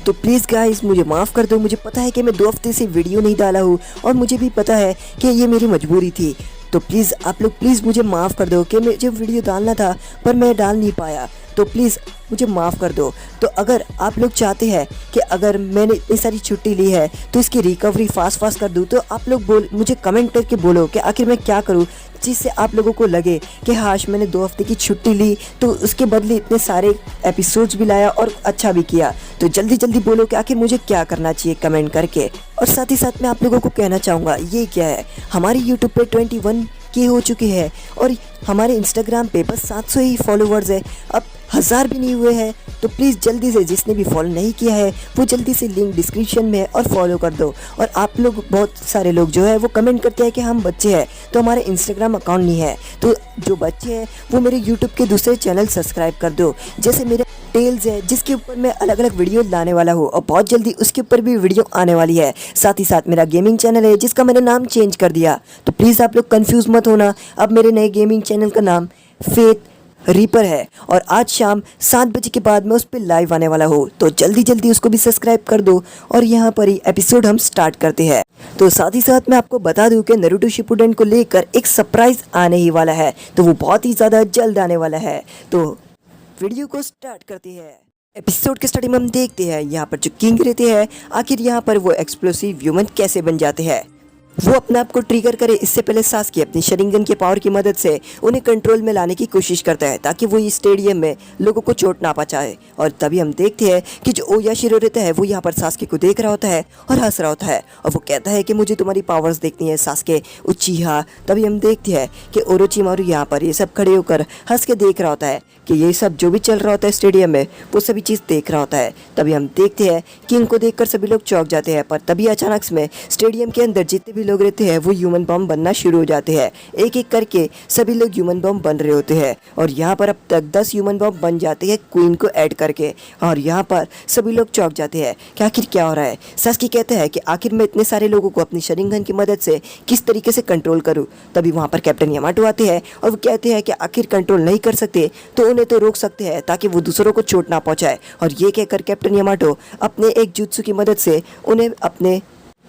तो please guys मुझे माफ़ कर दो। मुझे पता है कि मैं 2 हफ्ते से वीडियो नहीं डाला हूँ और मुझे भी पता है कि ये मेरी मजबूरी थी। तो प्लीज़ आप लोग प्लीज़ मुझे माफ़ कर दो कि मुझे वीडियो डालना था पर मैं डाल नहीं पाया। तो प्लीज़ मुझे माफ़ कर दो। तो अगर आप लोग चाहते हैं कि अगर मैंने इतनी सारी छुट्टी ली है तो इसकी रिकवरी फास्ट कर दूँ, तो आप लोग मुझे कमेंट करके बोलो कि आखिर मैं क्या करूँ जिससे आप लोगों को लगे कि हाश मैंने 2 हफ्ते की छुट्टी ली तो उसके बदले इतने सारे एपिसोड्स भी लाया और अच्छा भी किया। तो जल्दी जल्दी बोलो कि आखिर मुझे क्या करना चाहिए कमेंट करके। और साथ ही साथ मैं आप लोगों को कहना चाहूँगा ये क्या है, हमारी यूट्यूब पे 21 के हो चुके हैं और हमारे इंस्टाग्राम पे बस 700 ही फॉलोवर्स है, अब 1000 भी नहीं हुए हैं। तो प्लीज़ जल्दी से जिसने भी फॉलो नहीं किया है वो जल्दी से लिंक डिस्क्रिप्शन में है और फॉलो कर दो। और आप लोग बहुत सारे लोग जो है वो कमेंट करते हैं कि हम बच्चे हैं तो हमारे इंस्टाग्राम अकाउंट नहीं है, तो जो बच्चे हैं वो मेरे यूट्यूब के दूसरे चैनल सब्सक्राइब कर दो। जैसे मेरे टेल्स है जिसके ऊपर मैं अलग अलग वीडियो लाने वाला हूँ और बहुत जल्दी उसके ऊपर भी वीडियो आने वाली है। साथ ही साथ मेरा गेमिंग चैनल है जिसका मैंने नाम चेंज कर दिया, तो प्लीज़ आप लोग कंफ्यूज मत होना। अब मेरे नए गेमिंग चैनल का नाम फेथ रीपर है और आज शाम 7 बजे के बाद मैं उस पर लाइव आने वाला हूँ, तो जल्दी जल्दी उसको भी सब्सक्राइब कर दो। और यहाँ पर ही एपिसोड हम स्टार्ट करते हैं। तो साथ ही साथ मैं आपको बता दूं कि नारुतो शिपुडेन को लेकर एक सरप्राइज आने ही वाला है, तो वो बहुत ही ज़्यादा जल्द आने वाला है। तो वीडियो को स्टार्ट करते हैं। एपिसोड के स्टार्टिंग में हम देखते हैं यहाँ पर जो किंग रहते हैं आखिर यहाँ पर वो एक्सप्लोसिव ह्यूमन कैसे बन जाते हैं। वो अपने आप को ट्रिगर करे इससे पहले सास्की अपनी शरिंगन के पावर की मदद से उन्हें कंट्रोल में लाने की कोशिश करता है ताकि वो इस स्टेडियम में लोगों को चोट ना पहुंचाए। और तभी हम देखते हैं कि जो ओयाशिरो रहता है वो यहाँ पर सास्की को देख रहा होता है और हंस रहा होता है और वो कहता है कि मुझे तुम्हारी पावर्स देखनी है सास्के उचिहा। तभी हम देखते हैं कि ओरोचिमारू यहाँ पर ये सब खड़े होकर हंस के देख रहा होता है कि ये सब जो भी चल रहा होता है स्टेडियम में वो सभी चीज़ देख रहा होता है। तभी हम देखते हैं कि इनको देखकर सभी लोग चौंक जाते हैं, पर तभी अचानक से स्टेडियम के अंदर जितने भी लोग रहते हैं वो ह्यूमन बॉम्ब बनना शुरू हो जाते हैं। एक एक करके सभी लोग ह्यूमन बॉम्ब बन रहे होते हैं और यहाँ पर अब तक 10 ह्यूमन बॉम्ब बन जाते हैं क्वीन को ऐड करके। और यहाँ पर सभी लोग चौंक जाते हैं कि आखिर क्या हो रहा है। सास्की कहता है कि आखिर मैं इतने सारे लोगों को अपनी शरिंगन की मदद से किस तरीके से कंट्रोल करूँ। तभी वहाँ पर कैप्टन यामाटो आते हैं और वो कहते हैं कि आखिर कंट्रोल नहीं कर सकते तो उन्हें तो रोक सकते हैं ताकि वो दूसरों को चोट ना पहुंचाए। और ये कहकर कैप्टन यामाटो अपने एक जुत्सु की मदद से उन्हें अपने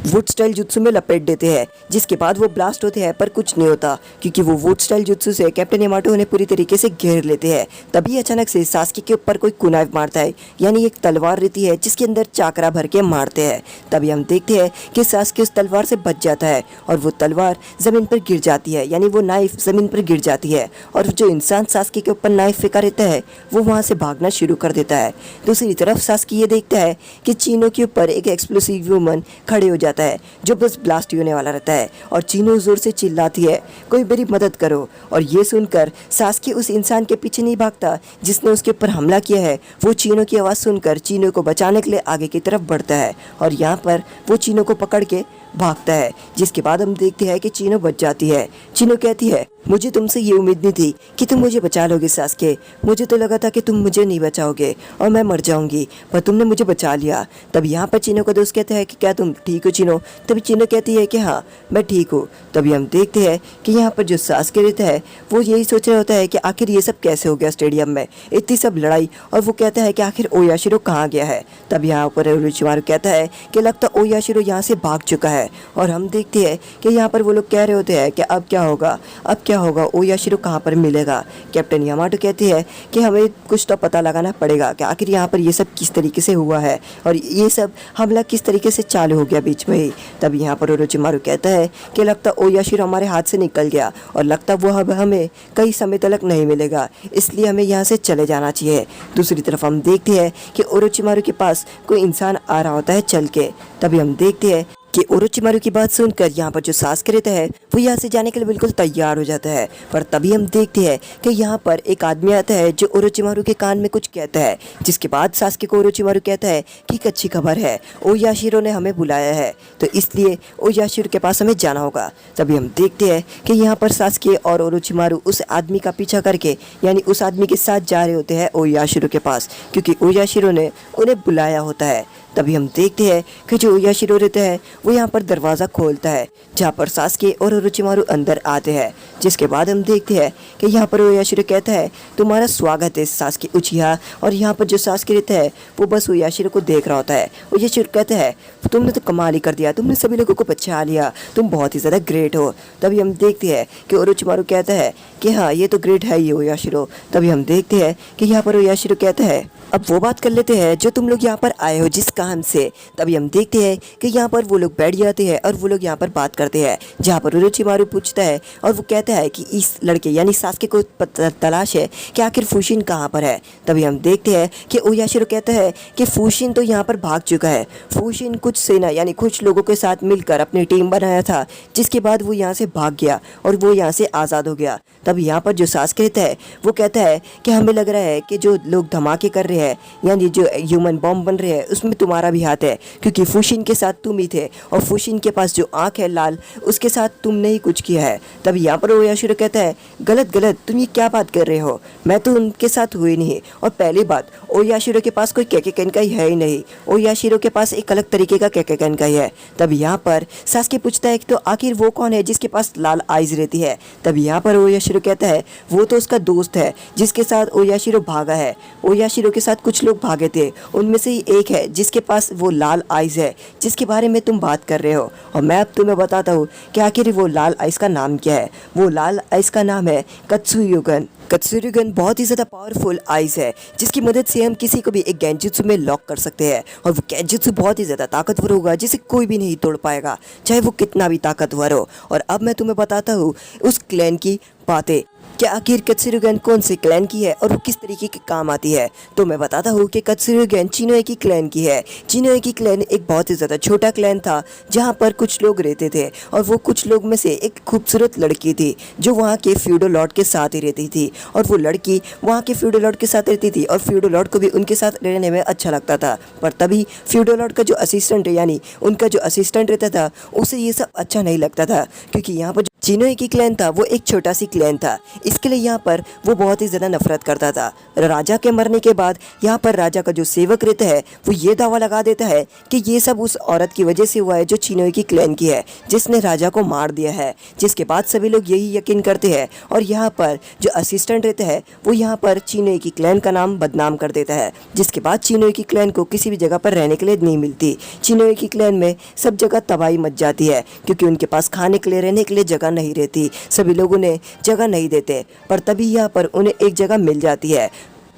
वुड स्टाइल जुत्सु में लपेट देते हैं, जिसके बाद वो ब्लास्ट होते हैं पर कुछ नहीं होता क्योंकि वो वुड स्टाइल जुत्सु से कैप्टन यामाटो उन्हें पूरी तरीके से घेर लेते हैं। तभी अचानक से सास्की के ऊपर कोई कुनाइव मारता है, यानी एक तलवार रहती है जिसके अंदर चाकरा भर के मारते हैं। तभी हम देखते हैं कि सास्की उस तलवार से बच जाता है और वो तलवार ज़मीन पर गिर जाती है, यानी वो नाइफ ज़मीन पर गिर जाती है और जो इंसान सास्की के ऊपर नाइफ फेंका रहता है वो वहाँ से भागना शुरू कर देता है। दूसरी तरफ सास्की ये देखता है कि चीनो के ऊपर एक एक्सप्लोसिव ह्यूमन खड़े हो जाता है जो बस ब्लास्ट होने वाला रहता है और चीनो जोर से चिल्लाती है कोई मेरी मदद करो। और ये सुनकर सास्की उस इंसान के पीछे नहीं भागता जिसने उसके ऊपर हमला किया है, वो चीनो की आवाज़ सुनकर चीनो को बचाने के लिए आगे की तरफ बढ़ता है और यहाँ पर वो चीनो को पकड़ के भागता है, जिसके बाद हम देखते हैं कि चीनो बच जाती है। चीनो कहती है मुझे तुमसे ये उम्मीद नहीं थी कि तुम मुझे बचा लोगे सास्के, मुझे तो लगा था कि तुम मुझे नहीं बचाओगे और मैं मर जाऊंगी, पर तुमने मुझे बचा लिया। तब यहाँ पर चीनो का दोस्त कहता है कि क्या तुम ठीक हो चीनो। तभी चीनो कहती है कि हाँ मैं ठीक हूँ। तभी हम देखते हैं कि यहाँ पर जो सास्के रहता है वो यही सोच रहा होता है कि आखिर ये सब कैसे हो गया स्टेडियम में इतनी सब लड़ाई, और वो कहता है कि आखिर ओयाशिरो कहाँ गया है। तब यहाँ पर ओरोचिमारू कहता है कि लगता ओयाशिरो यहाँ से भाग चुका है। और हम देखते हैं कि यहाँ पर वो लोग कह रहे होते हैं कि अब क्या होगा, अब क्या होगा, ओयाशिरो कहाँ पर मिलेगा। कैप्टन यामाटो कहते हैं कि हमें कुछ तो पता लगाना पड़ेगा कि आखिर यहाँ पर ये सब किस तरीके से हुआ है और ये सब हमला किस तरीके से चालू हो गया बीच में ही। तब यहाँ पर ओरोचिमारू कहता है कि लगता ओयाशिरो हमारे हाथ से निकल गया और लगता वो अब हमें कई समय तक नहीं मिलेगा, इसलिए हमें यहाँ से चले जाना चाहिए। दूसरी तरफ हम देखते हैं कि ओरोचिमारू के पास कोई इंसान आ रहा होता है चल के। तभी हम देखते हैं कि ओरोचिमारू की बात सुनकर यहाँ पर जो सास्के रहता है वो यहाँ से जाने के लिए बिल्कुल तैयार हो जाता है, पर तभी हम देखते हैं कि यहाँ पर एक आदमी आता है जो ओरोचिमारू के कान में कुछ कहता है, जिसके बाद सास्के को ओरोचिमारू कहता है कि एक अच्छी खबर है, ओयाशिरो ने हमें बुलाया है तो इसलिए ओयाशिरो के पास हमें जाना होगा। तभी हम देखते हैं कि यहाँ पर सास्के और ओरोचिमारू उस आदमी का पीछा करके यानी उस आदमी के साथ जा रहे होते हैं ओयाशिरो के पास, क्योंकि ओयाशिरो ने उन्हें बुलाया होता है। तभी हम देखते हैं कि जो याशिरो रहता है वो यहाँ पर दरवाज़ा खोलता है, जहाँ पर सास्के और ओरोचिमारू अंदर आते हैं। जिसके बाद हम देखते हैं कि यहाँ पर याशिरो कहता है तुम्हारा स्वागत है सास्के उचिहा। और यहाँ पर जो सास्के रहता है वो बस याशिरो को देख रहा होता है। वो याशिरो कहता है तुमने तो कमाल ही कर दिया, तुमने सभी लोगों को बचा लिया, तुम बहुत ही ज़्यादा ग्रेट हो। तभी हम देखते हैं कि ओरोचिमारू कहता है कि हाँ ये तो ग्रेट है ही याशिरो। तभी हम देखते हैं कि यहाँ पर याशिरो कहता है अब वो बात कर लेते हैं जो तुम लोग यहाँ पर आए हो जिस काम से। तभी हम देखते हैं कि यहाँ पर वो लोग बैठ जाते हैं और वो लोग यहाँ पर बात करते हैं, जहाँ पर ओरोचिमारू पूछता है और वो कहता है कि इस लड़के यानी सास्के को तलाश है कि आखिर फुशिन कहाँ पर है। तभी हम देखते हैं कि ओयाशिरो कहता है कि फुशिन तो यहाँ पर भाग चुका है। फुशिन कुछ सेना यानी कुछ लोगों के साथ मिलकर अपनी टीम बनाया था, जिसके बाद वो यहाँ से भाग गया और वो यहाँ से आज़ाद हो गया। तब यहाँ पर जो सास्के रहता है वो कहता है कि हमें लग रहा है कि जो लोग धमाके कर रहे हैं यानी जो ह्यूमन बॉम्ब बन रहे हैं उसमें तुम्हारा भी हाथ है, क्योंकि फुशिन के साथ तुम ही थे और फुशिन के पास जो आँख है लाल उसके साथ तुमने ही कुछ किया है। तभी यहाँ पर ओयाशिरो कहता है गलत गलत, तुम ये क्या बात कर रहे हो, मैं तो उनके साथ हुई नहीं। और पहली बात ओयाशिरो के पास कोई केकेकेन का है ही नहीं, ओयाशिरो के पास एक अलग तरीके का केकेकेन का ही है। तब यहाँ पर सास्के पूछता है कि तो आखिर वो कौन है जिसके पास लाल आइज रहती है। तब यहाँ पर ओयाशिरो कहता है वो तो उसका दोस्त है जिसके साथ ओयाशिरो भागा है। ओयाशिरो के साथ कुछ लोग भागे थे, उनमें से ही एक है जिसके पास वो लाल आइज है जिसके बारे में तुम बात कर रहे हो। और मैं अब तुम्हें बताता हूँ कि आखिर वो लाल आइज का नाम क्या है। वो लाल आइज का नाम है कत्सुयुगन। कत्सुरुगन बहुत ही ज़्यादा पावरफुल आइज है जिसकी मदद से हम किसी को भी एक गेंजुत्सु में लॉक कर सकते हैं, और वो गेंजुत्सु बहुत ही ज़्यादा ताकतवर होगा जिसे कोई भी नहीं तोड़ पाएगा, चाहे वो कितना भी ताकतवर हो। और अब मैं तुम्हें बताता हूँ उस क्लैन की बातें कि आखिर कत्सुरुगन कौन से क्लैन की है और वो किस तरीके के काम आती है। तो मैं बताता हूँ कि कत्सुरुगन चिनोए की क्लैन की है। चिनोए की क्लैन एक बहुत ही ज़्यादा छोटा क्लैन था जहाँ पर कुछ लोग रहते थे, और वो कुछ लोग में से एक खूबसूरत लड़की थी जो वहाँ के फ्यूडो लॉर्ड के साथ ही रहती थी, और वो लड़की वहाँ के फ्यूडो लॉर्ड के साथ रहती थी और फ्यूडो लॉर्ड को भी उनके साथ रहने में अच्छा लगता था। पर तभी फ्यूडो लॉर्ड का जो असिस्टेंट यानी उनका जो असिस्टेंट रहता था उसे ये सब अच्छा नहीं लगता था, क्योंकि यहाँ पर चिनोए की क्लैन था वो एक छोटा सी क्लैन था, इसके लिए यहाँ पर वो बहुत ही ज़्यादा नफरत करता था। राजा के मरने के बाद यहाँ पर राजा का जो सेवक रहता है वो ये दावा लगा देता है कि ये सब उस औरत की वजह से हुआ है जो चिनोए की क्लैन की है, जिसने राजा को मार दिया है। जिसके बाद सभी लोग यही यकीन करते हैं, और यहाँ पर जो असिस्टेंट रहता है वो यहाँ पर चिनोए की क्लैन का नाम बदनाम कर देता है। जिसके बाद चिनोए की क्लैन को किसी भी जगह पर रहने के लिए नहीं मिलती। चिनोए की क्लैन में सब जगह तबाही मच जाती है, क्योंकि उनके पास खाने के लिए रहने के लिए जगह नहीं रहती, सभी लोग उन्हें जगह नहीं देते। पर तभी यहाँ पर उन्हें एक जगह मिल जाती है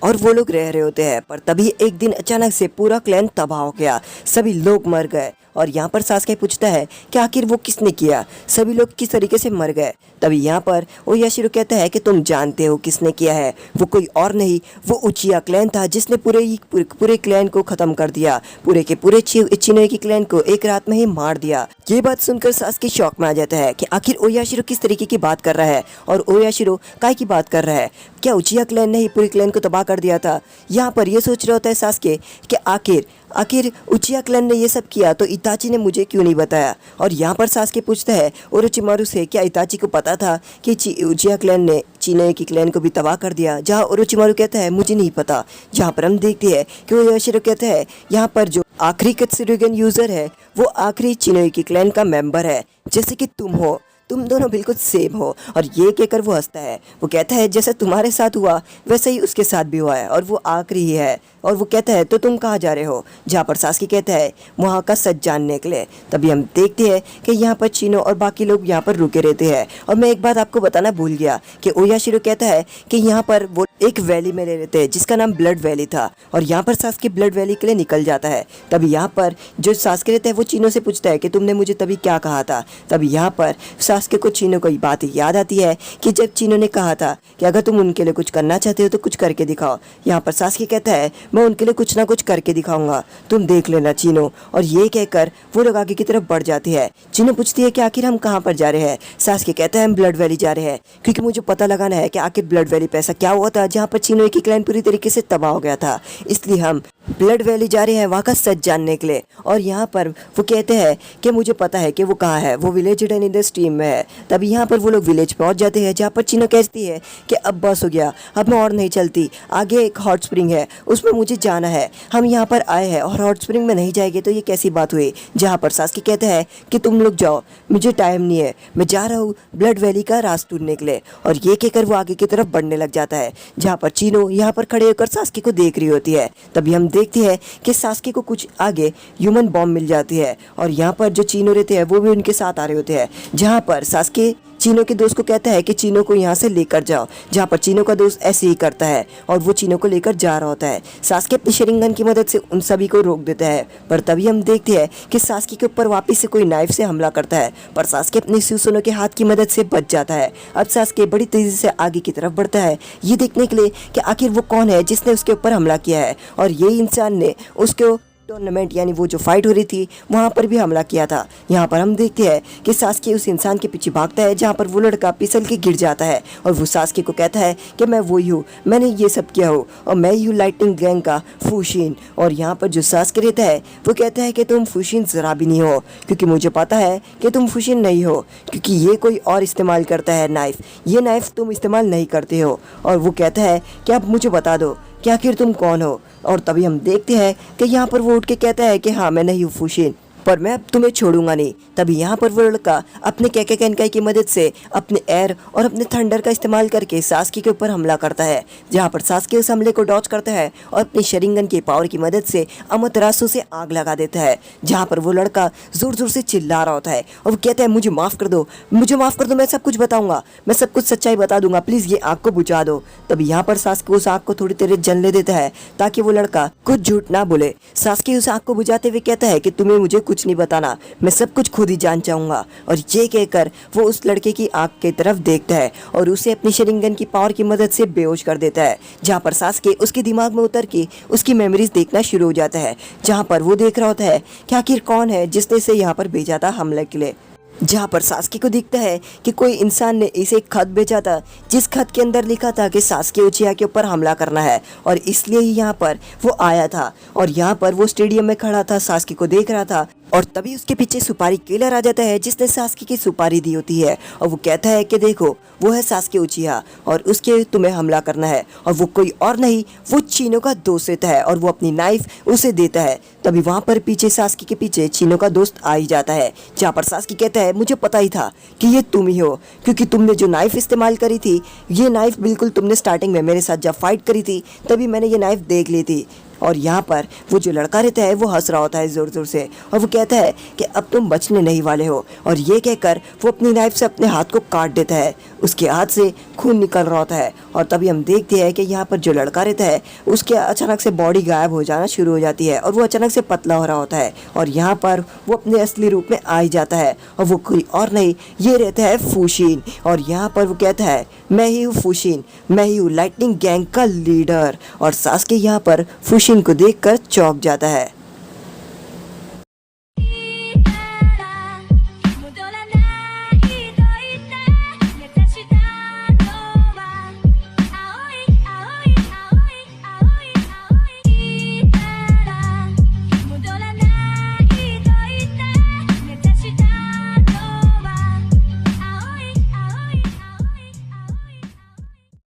और वो लोग रह रहे होते हैं। पर तभी एक दिन अचानक से पूरा क्लैन तबाह हो गया, सभी लोग मर गए। और यहाँ पर सास्के पूछता है कि आखिर वो किसने किया, सभी लोग किस तरीके से मर गए। तभी यहाँ पर ओयाशिरो कहता है कि तुम जानते हो किसने किया है, वो कोई और नहीं वो उचिया क्लैन था जिसने पूरे क्लैन को ख़त्म कर दिया, पूरे के पूरे चिनोए की क्लैन को एक रात में ही मार दिया। ये बात सुनकर सास्के शॉक में आ जाता है कि आखिर ओयाशिरो किस तरीके की बात कर रहा है और ओयाशिरो काय की बात कर रहा है। क्या उचिया क्लैन ने ही पूरी क्लैन को तबाह कर दिया था? यहाँ पर ये सोच रहा होता है सास्के कि आखिर उचिया क्लैन ने ये सब किया तो इताची ने मुझे क्यों नहीं बताया। और यहाँ पर सास्के पूछता है ओरोचिमारू से क्या इताची को पता था कि उचिया क्लैन ने चिनोए की क्लैन को भी तबाह कर दिया, जहाँ ओरोचिमारू कहता है मुझे नहीं पता। जहाँ पर हम देखते हैं कि ओयाशिरो कहता है यहाँ पर जो आखिरी कत्सुरुगन यूज़र है वो आखिरी चिनोए की क्लैन का मेंबर है, जैसे कि तुम हो, तुम दोनों बिल्कुल सेम हो। और ये कहकर वो हंसता है, वो कहता है जैसे तुम्हारे साथ हुआ वैसे ही उसके साथ भी हुआ है और वो आखिरी ही है। और वो कहता है तो तुम कहाँ जा रहे हो? जहाँ पर सास्के कहता है वहाँ का सच जानने के लिए। तभी हम देखते हैं कि यहाँ पर चिनो और बाकी लोग यहाँ पर रुके रहते हैं। और मैं एक बात आपको बताना भूल गया कि ओयाशिरो कहता है कि यहाँ पर वो एक वैली में रहते हैं जिसका नाम ब्लड वैली था, और यहाँ पर सास्के ब्लड वैली के लिए निकल जाता है। तभी यहाँ पर जो सास्के रहता है वो चिनो से पूछता है कि तुमने मुझे तभी क्या कहा था। तभी यहाँ पर सास्के को चिनो को बात याद आती है कि जब चिनो ने कहा था कि अगर तुम उनके लिए कुछ करना चाहते हो तो कुछ करके दिखाओ। यहाँ पर सास्के कहता है मैं उनके लिए कुछ ना कुछ करके दिखाऊंगा, तुम देख लेना चिनो। और ये कहकर वो लोग आगे की तरफ बढ़ जाते हैं। चिनो पूछती है कि आखिर हम कहाँ पर जा रहे हैं? सास्के कहता है हम ब्लड वैली जा रहे हैं, क्योंकि मुझे पता लगाना है कि आखिर ब्लड वैली पे ऐसा क्या हुआ था जहाँ पर चिनोए की क्लैन पूरी तरीके से तबाह हो गया था, इसलिए हम ब्लड वैली जा रहे हैं वहाँ का सच जानने के लिए। और यहाँ पर वो कहते हैं कि मुझे पता है कि वो कहाँ है, वो village hidden in the stream में है। तभी यहाँ पर वो लोग विलेज पहुँच जाते हैं, जहाँ पर चिनो कहती है कि अब बस हो गया, अब मैं और नहीं चलती, आगे एक हॉट स्प्रिंग है उसमें मुझे जाना है, हम यहाँ पर आए हैं और हॉट स्प्रिंग में नहीं जाएंगे तो ये कैसी बात हुई। जहाँ पर सास्की कहते हैं कि तुम लोग जाओ, मुझे टाइम नहीं है, मैं जा रहा हूँ ब्लड वैली का रास्ता ढूंढने के लिए। और ये कहकर वो आगे की तरफ बढ़ने लग जाता है, जहाँ पर चीनो यहाँ पर खड़े होकर सास्की को देख रही होती है। तभी हम देखते हैं कि सास्की को कुछ आगे ह्यूमन बॉम्ब मिल जाती है और यहाँ पर जो चीनो रहते हैं वो भी उनके साथ आ रहे होते हैं। जहाँ पर सास्की चीनो के दोस्त को कहता है कि चीनो को यहाँ से लेकर जाओ, जहाँ पर चीनो का दोस्त ऐसे ही करता है और वो चीनो को लेकर जा रहा होता है। सास्की अपनी शेरिंगन की मदद से उन सभी को रोक देता है, पर तभी हम देखते हैं कि सास्की के ऊपर वापस से कोई नाइफ से हमला करता है, पर सास्की अपने सुसुनो के हाथ की मदद से बच जाता है। अब सास्की बड़ी तेजी से आगे की तरफ बढ़ता है, ये देखने के लिए कि आखिर वो कौन है जिसने उसके ऊपर हमला किया है, और ये इंसान ने उसको टूर्नामेंट यानी वो जो फाइट हो रही थी वहाँ पर भी हमला किया था। यहाँ पर हम देखते हैं कि सास्की उस इंसान के पीछे भागता है, जहाँ पर वो लड़का फिसल के गिर जाता है और वो सास्की को कहता है कि मैं वही हूँ, मैंने ये सब किया हो और मैं ही हूँ लाइटनिंग गैंग का फुशिन। और यहाँ पर जो सास्की रहता है वो कहता है कि तुम फुशिन ज़रा भी नहीं हो, क्योंकि मुझे पता है कि तुम फुशिन नहीं हो, क्योंकि ये कोई और इस्तेमाल करता है नाइफ़, ये नाइफ़ तुम इस्तेमाल नहीं करते हो। और वो कहता है कि अब मुझे बता दो कि आखिर तुम कौन हो। और तभी हम देखते हैं कि यहाँ पर वो उठ के कहता है कि हाँ मैं नहीं हूँ फुशिन, पर मैं अब तुम्हें छोड़ूंगा नहीं। तभी यहाँ पर वो लड़का अपने कैके कैनकाई की मदद से अपने एयर और अपने थंडर का इस्तेमाल करके सास्की के ऊपर हमला करता है, जहाँ पर सास्की उस हमले को डॉज करता है और अपनी शरिंगन के पावर की मदद से अमतरासु से आग लगा देता है। जहाँ पर वो लड़का जोर जोर से चिल्ला रहा होता है और वो कहता है मुझे माफ़ कर दो, मुझे माफ़ कर दो, मैं सब कुछ बताऊँगा, मैं सब कुछ सच्चाई बता दूंगा, प्लीज़ ये आग को बुझा दो। तभी यहाँ पर सास्की उस आग को थोड़ी देर जलने देता है ताकि वो लड़का कुछ झूठ ना बोले। सास्की उस आग को बुझाते हुए कहता है कि तुम्हें मुझे कुछ नहीं बताना, मैं सब कुछ खुद ही जान जाऊंगा। और ये कहकर वो उस लड़के की आंख की तरफ देखता है और उसे अपनी शेरिंगन की पावर की मदद से बेहोश कर देता है, जहाँ पर सास्की उसके दिमाग में उतर के उसकी मेमोरीज देखना शुरू हो जाता है, जहाँ पर वो देख रहा होता है कि आखिर कौन है जिसने इसे यहाँ पर भेजा था हमले के लिए। जहाँ पर सास्की को दिखता है कि कोई इंसान ने इसे एक खत भेजा था, जिस खत के अंदर लिखा था कि सास्की उचिया के ऊपर हमला करना है, और इसलिए ही यहाँ पर वो आया था। और यहाँ पर वो स्टेडियम में खड़ा था, सास्की को देख रहा था, और तभी उसके पीछे सुपारी किलर आ जाता है जिसने सास्की की सुपारी दी होती है, और वो कहता है कि देखो वो है सास्की उचिया और उसके तुम्हें हमला करना है, और वो कोई और नहीं, वो चीनो का दोस्त रहता है और वो अपनी नाइफ उसे देता है। तभी वहाँ पर पीछे सास्की के पीछे चीनो का दोस्त आ ही जाता है, जहाँ पर सास्की कहता है मुझे पता ही था कि ये तुम ही हो, क्योंकि तुमने जो नाइफ इस्तेमाल करी थी, ये नाइफ बिल्कुल तुमने स्टार्टिंग में मेरे साथ जब फाइट करी थी तभी मैंने ये नाइफ देख ली थी। और यहाँ पर वो जो लड़का रहता है वो हंस रहा होता है ज़ोर ज़ोर से, और वो कहता है कि अब तुम बचने नहीं वाले हो, और ये कहकर वो अपनी नाइफ से अपने हाथ को काट देता है, उसके हाथ से खून निकल रहा होता है। और तभी हम देखते हैं कि यहाँ पर जो लड़का रहता है उसके अचानक से बॉडी गायब हो जाना शुरू हो जाती है और वो अचानक से पतला हो रहा होता है, और यहाँ पर वो अपने असली रूप में आ ही जाता है, और वो कोई और नहीं, ये रहता है फुशिन। और यहाँ पर वो कहता है मैं ही हूँ फुशिन, मैं ही हूँ लाइटनिंग गैंग का लीडर। और सास्की यहाँ पर फुशिन को देखकर चौंक जाता है।